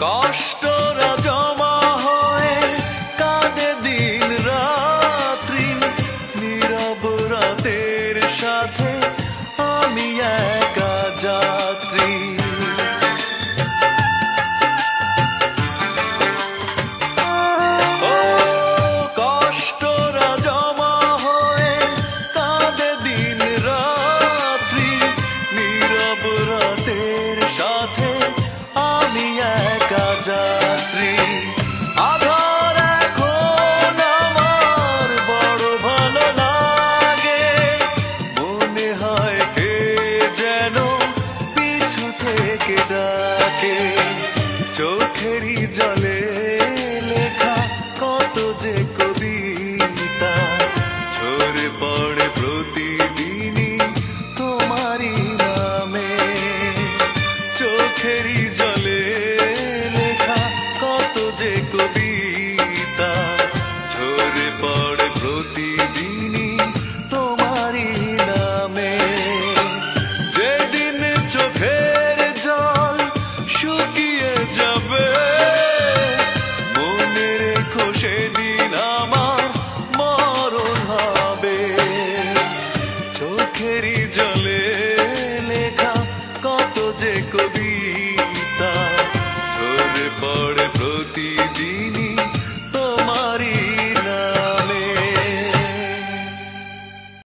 কষ্টরা জমা হয়ে কাঁদে দিন রাত্রি, নীরব রাতের সাথে আমি একা যাত্রী। ও কষ্টরা জমা হয়ে কাঁদে দিন রাত্রি, নীরব রাতের সাথে আমি একা যাত্রী। আধার এখন আমার বড় ভালো লাগে, মনে হয় কে যেন পিছু থেকে ডাকে। চোখেরই জলে লেখা কত যে কবিতা ঝরে পড়ে প্রতিদিনই তোমারই নামে। চোখেরই জলে লেখা কত যে কবিতা ঝরে পড়ে প্রতিদিনই তোমারই নামে। যেদিন চোখের জল শুকিয়ে যাবে, মনে রেখো সেদিন আমার মরণ হবে। চোখেরই জলে লেখা কত যে কবিতা ঝরে পড়ে প্রতি